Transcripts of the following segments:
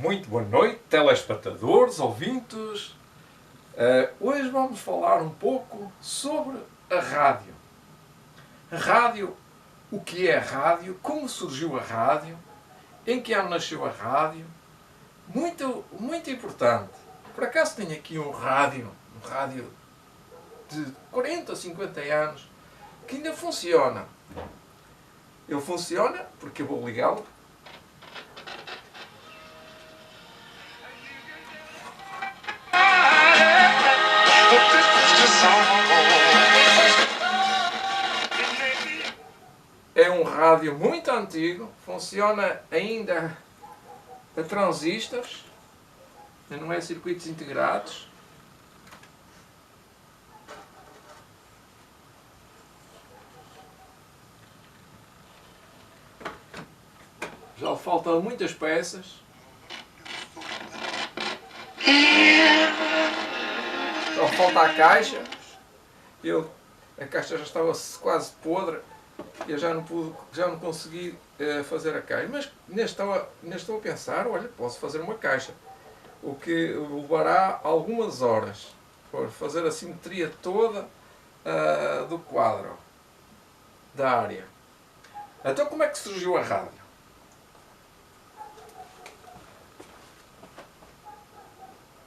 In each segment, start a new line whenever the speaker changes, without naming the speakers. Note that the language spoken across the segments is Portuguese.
Muito boa noite, telespectadores, ouvintes. Hoje vamos falar um pouco sobre a rádio. A rádio, o que é a rádio, como surgiu a rádio, em que ano nasceu a rádio. Muito importante. Por acaso tenho aqui um rádio de 40 ou 50 anos, que ainda funciona. Ele funciona porque eu vou ligá-lo. É um rádio muito antigo, funciona ainda a transistores, não é circuitos integrados. Já faltam muitas peças. Só falta a caixa. A caixa já estava quase podre. Eu já não consegui fazer a caixa. Mas ainda estou a pensar, olha, posso fazer uma caixa. O que levará algumas horas. Por fazer a simetria toda do quadro. Da área. Então como é que surgiu a rádio?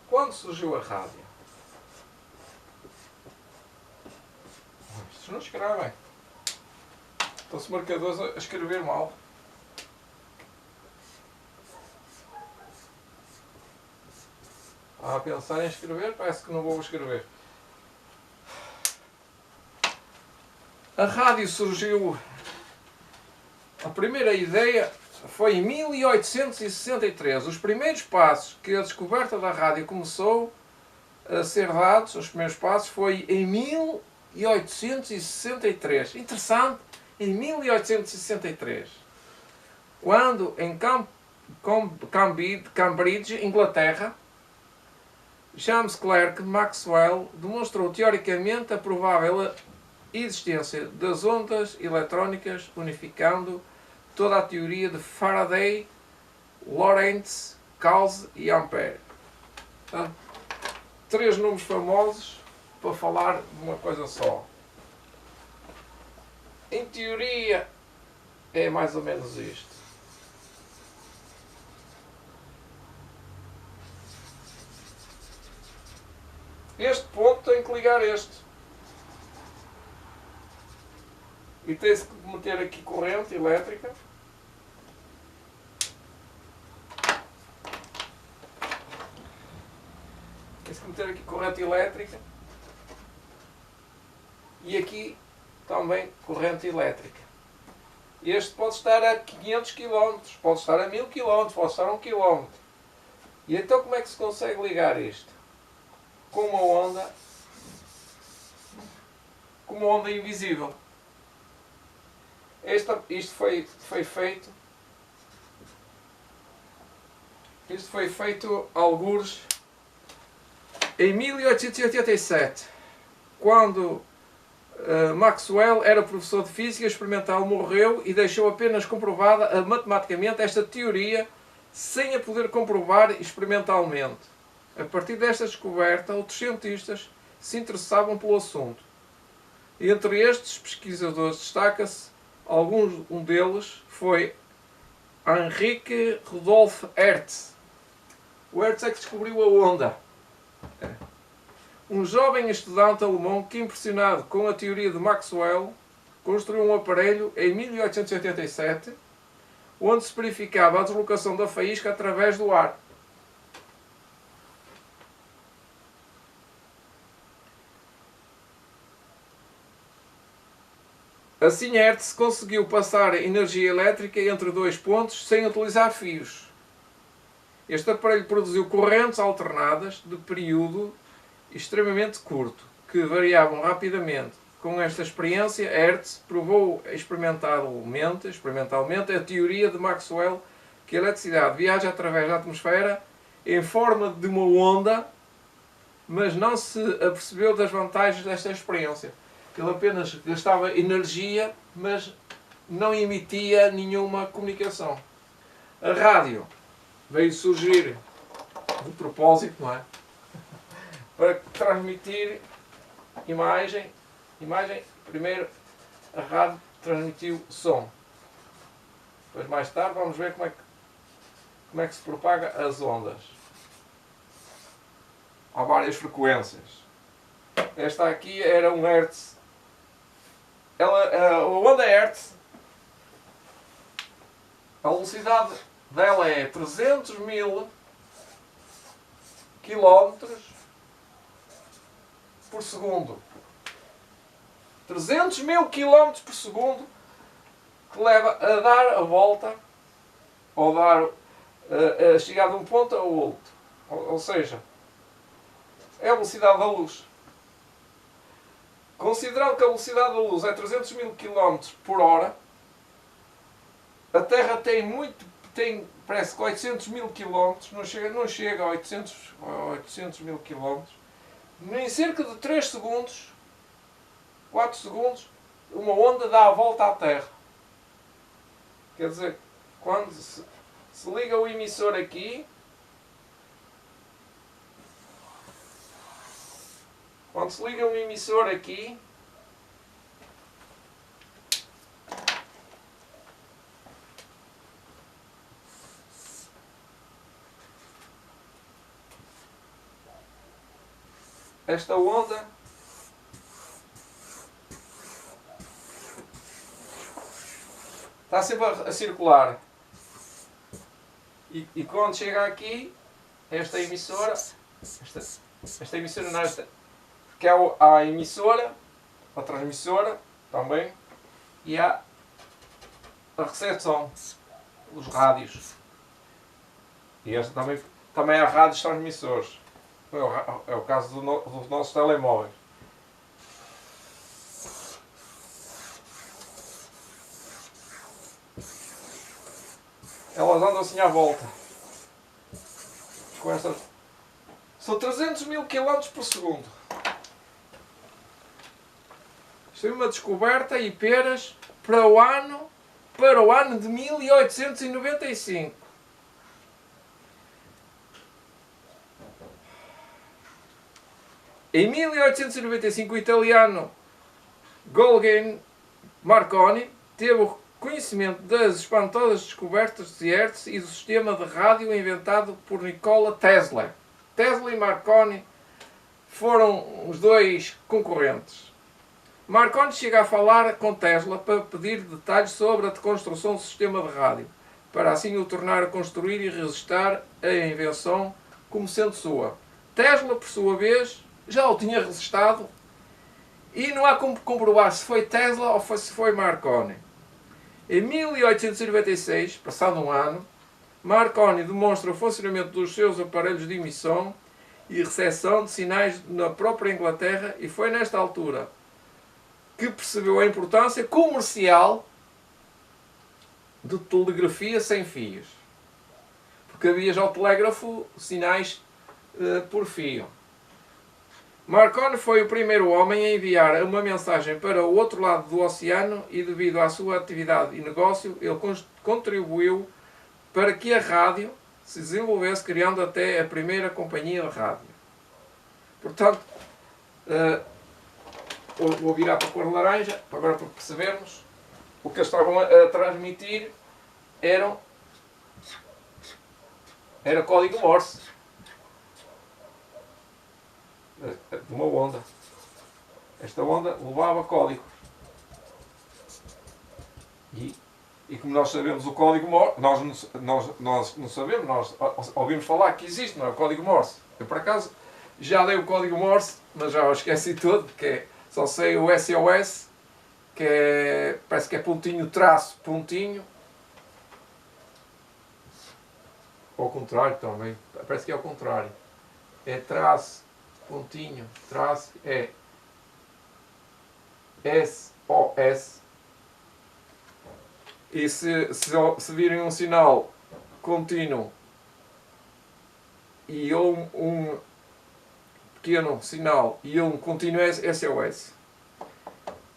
Quando surgiu a rádio? Isto não escrevem. Estão-se marcadores a escrever mal. A pensar em escrever, parece que não vou escrever. A rádio surgiu... A primeira ideia foi em 1863. Os primeiros passos que a descoberta da rádio começou a ser dados, os primeiros passos, foi em 1863. Interessante, em 1863. Quando em Cambridge, Inglaterra, James Clerk Maxwell demonstrou teoricamente a provável existência das ondas eletrónicas, unificando toda a teoria de Faraday, Lorentz, Gauss e Ampère. Portanto, 3 nomes famosos para falar de uma coisa só. Em teoria, é mais ou menos isto. Este ponto tem que ligar este. E tem-se que meter aqui corrente elétrica. Tem-se que meter aqui corrente elétrica. E aqui também corrente elétrica. Este pode estar a 500 km, pode estar a 1000 km, pode estar a 1 km. E então como é que se consegue ligar isto? Com uma onda invisível. Isto foi feito algures em 1887, quando Maxwell era professor de física experimental, morreu e deixou apenas comprovada matematicamente esta teoria sem a poder comprovar experimentalmente. A partir desta descoberta, outros cientistas se interessavam pelo assunto. E entre estes pesquisadores destaca-se um deles foi Henrik Rudolf Hertz. O Hertz é que descobriu a onda. Um jovem estudante alemão que, impressionado com a teoria de Maxwell, construiu um aparelho em 1887, onde se verificava a deslocação da faísca através do ar. Assim, Hertz conseguiu passar energia elétrica entre 2 pontos sem utilizar fios. Este aparelho produziu correntes alternadas de período extremamente curto, que variavam rapidamente. Com esta experiência, Hertz provou experimentalmente a teoria de Maxwell, que a eletricidade viaja através da atmosfera em forma de uma onda, mas não se apercebeu das vantagens desta experiência. Ele apenas gastava energia, mas não emitia nenhuma comunicação. A rádio veio surgir de propósito, não é? Para transmitir imagem. Primeiro a rádio transmitiu som. Depois mais tarde vamos ver como é que se propaga as ondas. Há várias frequências. Esta aqui era 1 Hz. A onda Hertz, a velocidade dela é 300 mil quilómetros por segundo. 300 mil quilómetros por segundo, que leva a dar a volta, ou dar a chegar de um ponto ao outro. Ou seja, é a velocidade da luz. Considerando que a velocidade da luz é 300 mil km por hora, a Terra tem parece que 800 mil km, não chega a 800 mil km. Em cerca de 3 segundos, 4 segundos, uma onda dá a volta à Terra. Quer dizer, quando se liga o emissor aqui, esta onda está sempre a circular. E quando chega aqui, esta emissora, que é a emissora, a transmissora também, e há a recepção, os rádios. E esta também há rádios transmissores. É o caso dos nossos telemóveis. Elas andam assim à volta. Com esta... São 300 mil km por segundo. Isto é uma descoberta e peras para o ano de 1895. Em 1895, o italiano Guglielmo Marconi teve o conhecimento das espantosas descobertas de Hertz e do sistema de rádio inventado por Nikola Tesla. Tesla e Marconi foram os dois concorrentes. Marconi chega a falar com Tesla para pedir detalhes sobre a construção do sistema de rádio, para assim o tornar a construir e registrar a invenção como sendo sua. Tesla, por sua vez, já o tinha registado e não há como comprovar se foi Tesla ou se foi Marconi. Em 1896, passado um ano, Marconi demonstra o funcionamento dos seus aparelhos de emissão e recepção de sinais na própria Inglaterra e foi nesta altura que percebeu a importância comercial de telegrafia sem fios. Porque havia já o telégrafo, sinais por fio. Marconi foi o primeiro homem a enviar uma mensagem para o outro lado do oceano e, devido à sua atividade e negócio, ele contribuiu para que a rádio se desenvolvesse, criando até a primeira companhia de rádio. Portanto, vou virar para a cor laranja, agora para percebermos, o que eles estavam a transmitir era código Morse. De uma onda. Esta onda levava códigos. E como nós sabemos o código Morse, nós não sabemos, nós ouvimos falar que existe, não é? O código Morse. Eu por acaso já dei o código Morse, mas já o esqueci todo, porque só sei o SOS, que parece que é pontinho, traço, pontinho. Ou ao contrário também, parece que é ao contrário. É traço, pontinho, traço, é SOS. E se virem um sinal contínuo e um pequeno sinal e um contínuo SOS.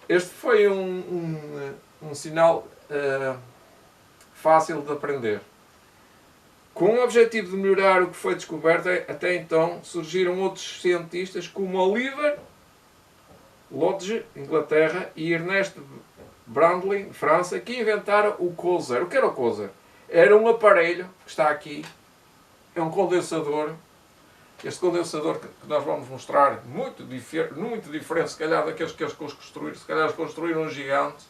Este foi um sinal fácil de aprender. Com o objetivo de melhorar o que foi descoberto, até então surgiram outros cientistas como Oliver Lodge, Inglaterra, e Ernest Brandlin, França, que inventaram o Coser. O que era o Coser? Era um aparelho que está aqui, é um condensador. Este condensador que nós vamos mostrar, muito diferente, se calhar, daqueles que eles construíram. Se calhar eles construíram um gigante.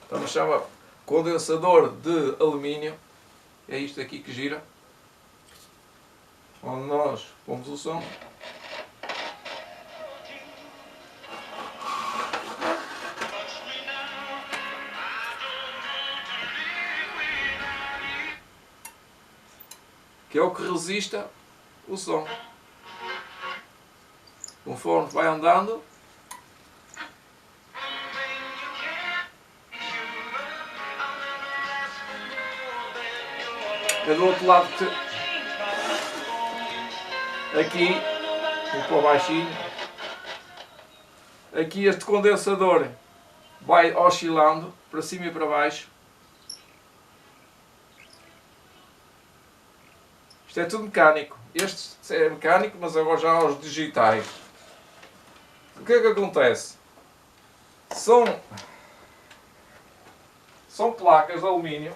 Então se chama condensador de alumínio. É isto aqui que gira. Onde nós pomos o som. Que é o que resista o som. Conforme vai andando, é do outro lado que aqui, vou pôr baixinho, aqui este condensador vai oscilando para cima e para baixo. Isto é tudo mecânico. Este é mecânico, mas agora já há os digitais. O que é que acontece? São placas de alumínio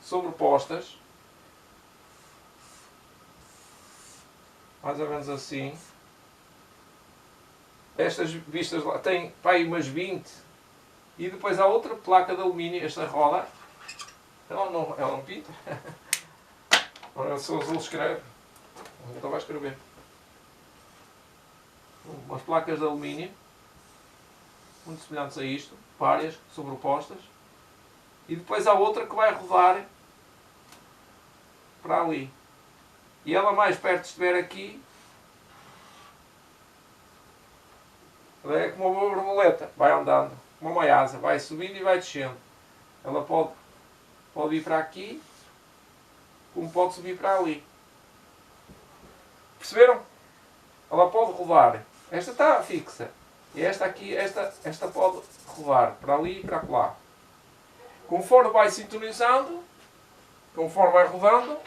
sobrepostas, mais ou menos assim. Estas vistas lá têm para aí umas 20, e depois há outra placa de alumínio, esta roda, ela não pinta. Olha, se o azul escreve, então vai escrever. Umas placas de alumínio, muito semelhantes a isto, várias, sobrepostas. E depois há outra que vai rodar para ali. E ela mais perto estiver aqui, ela é como uma borboleta, vai andando, como uma asa, vai subindo e vai descendo. Ela pode ir para aqui, como pode subir para ali. Perceberam? Ela pode rodar. Esta está fixa. E esta aqui, esta pode rodar para ali e para lá. Conforme vai sintonizando, conforme vai rodando,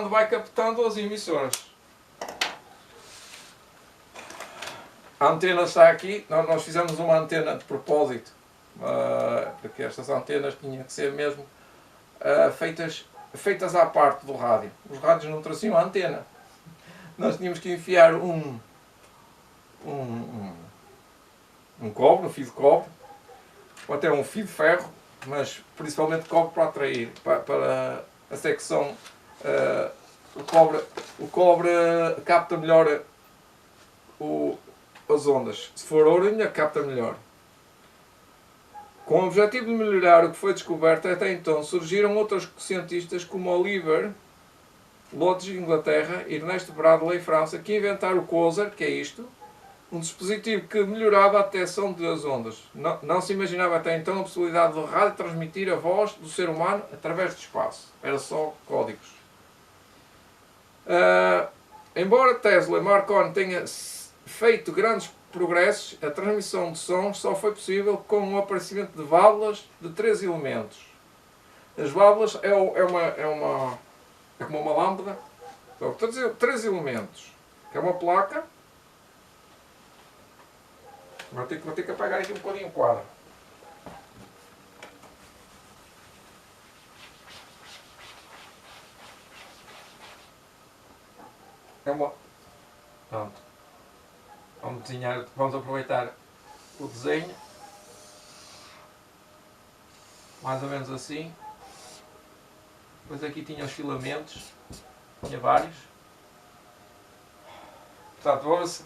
vai captando as emissões. A antena está aqui. Nós fizemos uma antena de propósito, porque estas antenas tinham que ser mesmo feitas à parte do rádio. Os rádios não traziam a antena. Nós tínhamos que enfiar um cobre, um fio de cobre, ou até um fio de ferro, mas principalmente cobre para atrair, para a secção. O cobre capta melhor as ondas. Se for ouro, ainda capta melhor. Com o objetivo de melhorar o que foi descoberto, até então surgiram outros cientistas como Oliver Lodge, Inglaterra, e Ernest Bradley, França, que inventaram o Quasar, que é isto, um dispositivo que melhorava a detecção das ondas. Não se imaginava até então a possibilidade do rádio transmitir a voz do ser humano através do espaço. Era só códigos. Embora Tesla e Marconi tenham feito grandes progressos, a transmissão de sons só foi possível com o aparecimento de válvulas de 3 elementos. As válvulas é como uma lâmpada. Então, 3 elementos. Que é uma placa. Vou ter que apagar aqui um bocadinho o quadro. Pronto. Vamos aproveitar o desenho. Mais ou menos assim. Depois aqui tinha os filamentos. Tinha vários. Portanto, vamos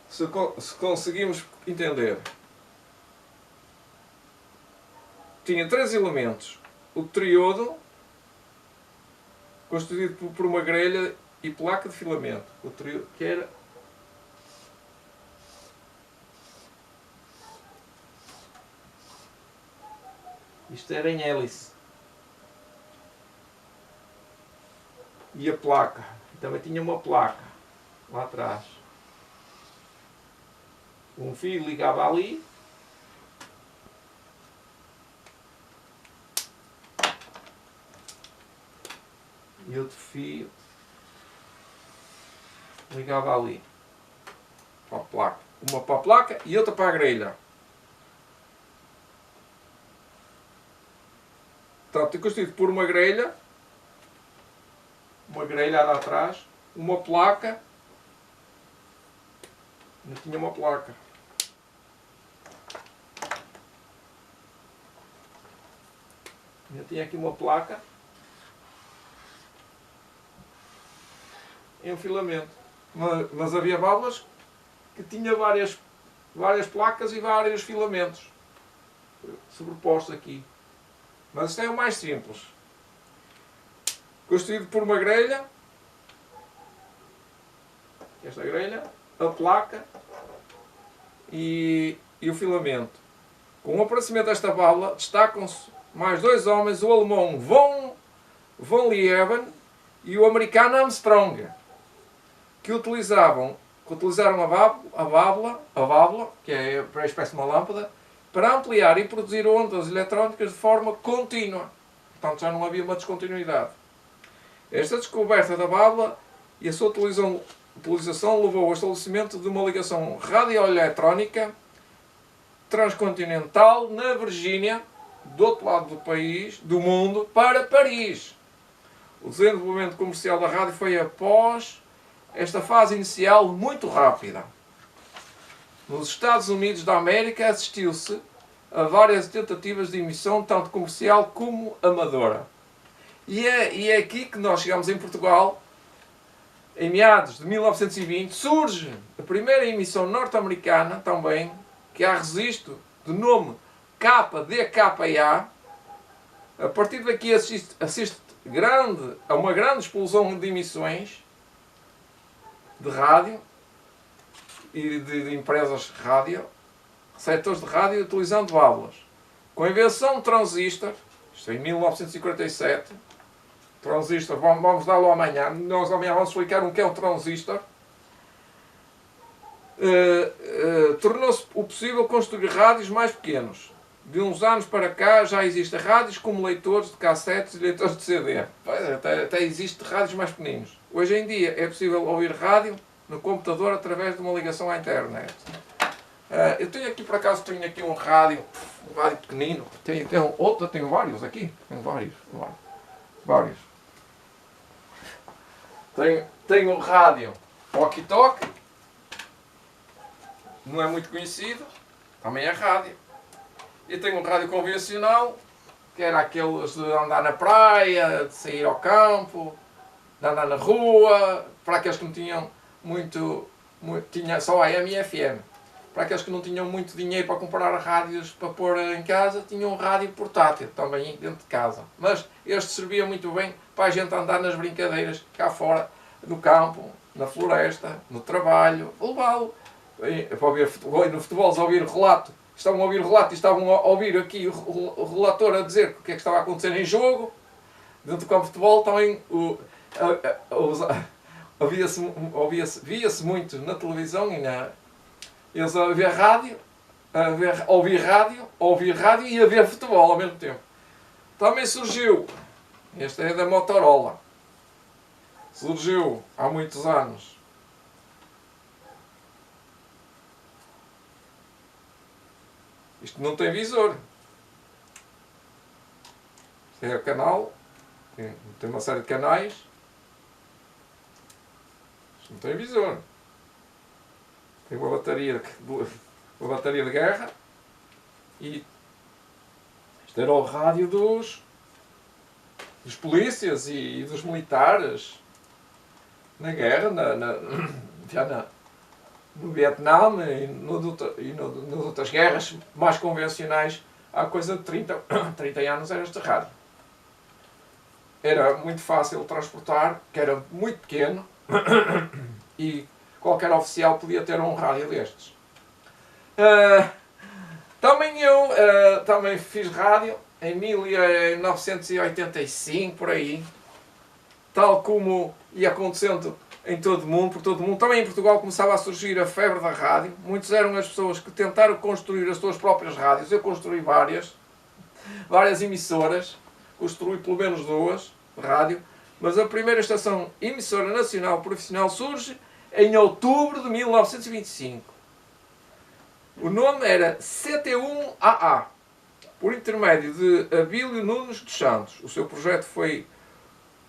se conseguimos entender. Tinha 3 elementos. O triodo, constituído por uma grelha e placa de filamento. O triodo, que era isto era em hélice. E a placa. Também tinha uma placa lá atrás. Um fio ligava ali. E outro fio ligava ali. Para a placa. Uma para a placa e outra para a grelha. Portanto, constituído por uma grelha lá atrás, uma placa. Não tinha uma placa. Eu tinha aqui uma placa e um filamento. Mas havia válvulas que tinha várias placas e vários filamentos sobrepostos aqui. Mas isto é o mais simples. Constituído por uma grelha, esta grelha, a placa e o filamento. Com o aparecimento desta válvula destacam-se mais dois homens, o alemão von Leeuwen e o americano Armstrong, que utilizaram a válvula, que é uma espécie de uma lâmpada, para ampliar e produzir ondas eletrónicas de forma contínua. Portanto, já não havia uma descontinuidade. Esta descoberta da válvula e a sua utilização levou ao estabelecimento de uma ligação radioeletrónica transcontinental na Virgínia, do outro lado do mundo, para Paris. O desenvolvimento comercial da rádio foi após esta fase inicial muito rápida. Nos Estados Unidos da América assistiu-se a várias tentativas de emissão, tanto comercial como amadora. E é aqui que nós chegamos em Portugal, em meados de 1920, surge a primeira emissão norte-americana também, que há registro de nome KDKA. A partir daqui assiste a uma grande explosão de emissões de rádio e de empresas de rádio, setores de rádio utilizando válvulas. Com a invenção do transistor, isto é em 1947, transistor, vamos dar-lo amanhã, nós amanhã vamos explicar o que é um transistor. Tornou-se o possível construir rádios mais pequenos. De uns anos para cá já existem rádios como leitores de cassetes e leitores de CD. Até existem rádios mais pequeninos. Hoje em dia é possível ouvir rádio no computador através de uma ligação à internet. Eu tenho aqui, por acaso, um rádio pequenino. Tenho vários aqui. Tenho vários. Tenho um rádio walkie-talkie. Não é muito conhecido. Também é rádio. E tenho um rádio convencional, que era aqueles de andar na praia, de sair ao campo, de andar na rua, para aqueles que não tinham tinha só AM e FM. Para aqueles que não tinham muito dinheiro para comprar rádios para pôr em casa, tinham um rádio portátil também dentro de casa. Mas este servia muito bem para a gente andar nas brincadeiras cá fora, no campo, na floresta, no trabalho, levá-lo para ouvir futebol, e no futebol a ouvir o relato. Estavam a ouvir o relato e estavam a ouvir aqui o relator a dizer o que é que estava a acontecer em jogo. Dentro do campo de futebol também via-se muito na televisão e eles a ver rádio, ouvir rádio e a ver futebol ao mesmo tempo. Também surgiu, esta é da Motorola, surgiu há muitos anos, isto não tem visor, isto é o canal, tem uma série de canais, isto não tem visor, tem uma bateria de guerra e isto era o rádio dos polícias e dos militares na guerra, no Vietnã e nas outras guerras mais convencionais. Há coisa de 30 anos era este rádio. Era muito fácil de transportar, que era muito pequeno e qualquer oficial podia ter um rádio destes. Também fiz rádio em 1985, por aí. tal como ia acontecendo em todo o mundo, por todo o mundo. Também em Portugal começava a surgir a febre da rádio. Muitos eram as pessoas que tentaram construir as suas próprias rádios. Eu construí várias emissoras, construí pelo menos 2 de rádio, mas a primeira estação emissora nacional profissional surge em outubro de 1925. O nome era CT1AA, por intermédio de Abílio Nunes dos Santos. O seu projeto foi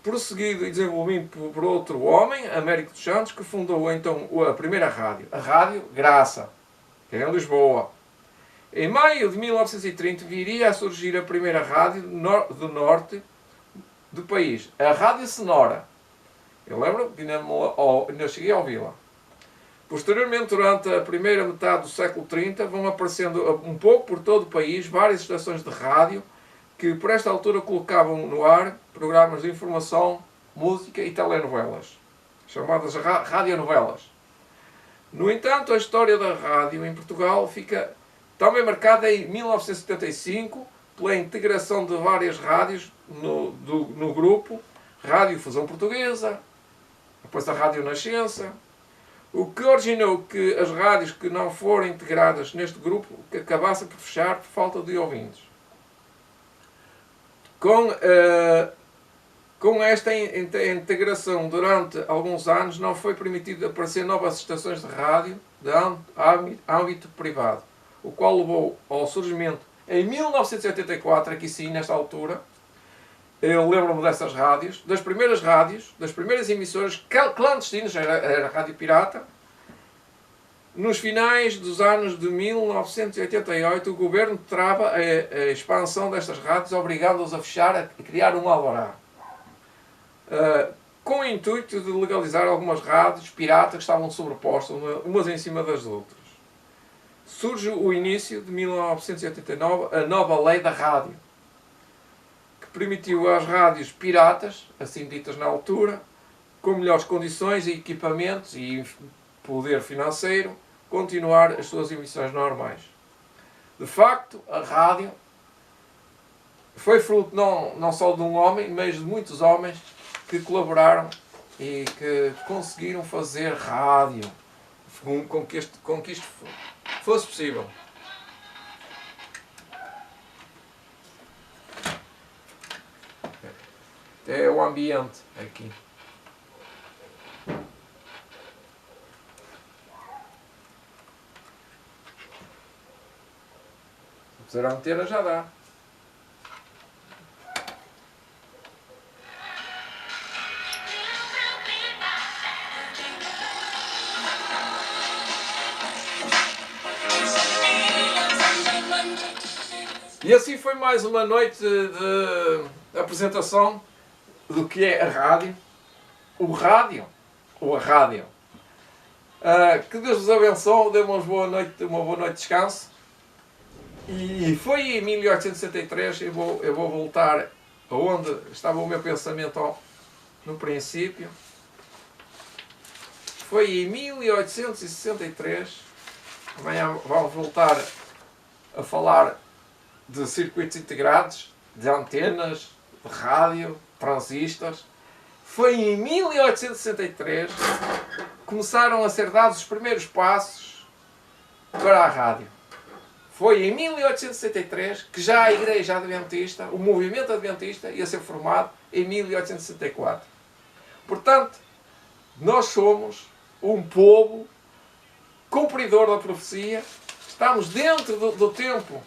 prosseguido e desenvolvido por outro homem, Américo dos Santos, que fundou então a primeira rádio, a Rádio Graça, que é em Lisboa. Em maio de 1930 viria a surgir a primeira rádio do norte do país, a Rádio Sonora. Eu lembro que ainda cheguei a ouvi-la. Posteriormente, durante a primeira metade do século 30, vão aparecendo um pouco por todo o país várias estações de rádio que por esta altura colocavam no ar programas de informação, música e telenovelas, chamadas radionovelas. No entanto, a história da rádio em Portugal fica também marcada em 1975 pela integração de várias rádios no grupo Rádio Fusão Portuguesa, depois a Rádio Nascença, o que originou que as rádios que não foram integradas neste grupo que acabassem por fechar por falta de ouvintes. Com esta integração durante alguns anos não foi permitido aparecer novas estações de rádio de âmbito privado, o qual levou ao surgimento em 1984, aqui sim, nesta altura, eu lembro-me dessas rádios, das primeiras emissoras clandestinas, era a Rádio Pirata. Nos finais dos anos de 1988, o governo trava a expansão destas rádios, obrigando-os a fechar, a criar um alvará, com o intuito de legalizar algumas rádios piratas que estavam sobrepostas umas em cima das outras. Surge o início de 1989, a nova lei da rádio, que permitiu às rádios piratas, assim ditas na altura, com melhores condições e equipamentos e poder financeiro, continuar as suas emissões normais. De facto, a rádio foi fruto não só de um homem, mas de muitos homens que colaboraram e que conseguiram fazer rádio com que isto fosse possível. É o ambiente aqui. Se puser a antena já dá. E assim foi mais uma noite de apresentação do que é a rádio. O rádio, ou a rádio. Que Deus vos abençoe, dê uma boa noite de descanso. E foi em 1863, eu vou voltar aonde estava o meu pensamento no princípio. Foi em 1863, amanhã vamos voltar a falar de circuitos integrados, de antenas, de rádio, transistores. Foi em 1863 que começaram a ser dados os primeiros passos para a rádio. Foi em 1863 que já a Igreja Adventista, o movimento Adventista, ia ser formado em 1864. Portanto, nós somos um povo cumpridor da profecia, estamos dentro do tempo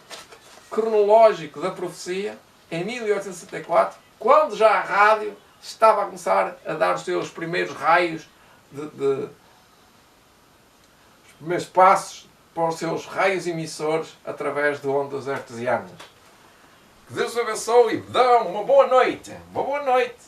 cronológico da profecia, em 1864, quando já a rádio estava a começar a dar os seus primeiros raios, os primeiros passos para os seus raios emissores através de ondas artesianas. Que Deus os abençoe e dão uma boa noite. Uma boa noite.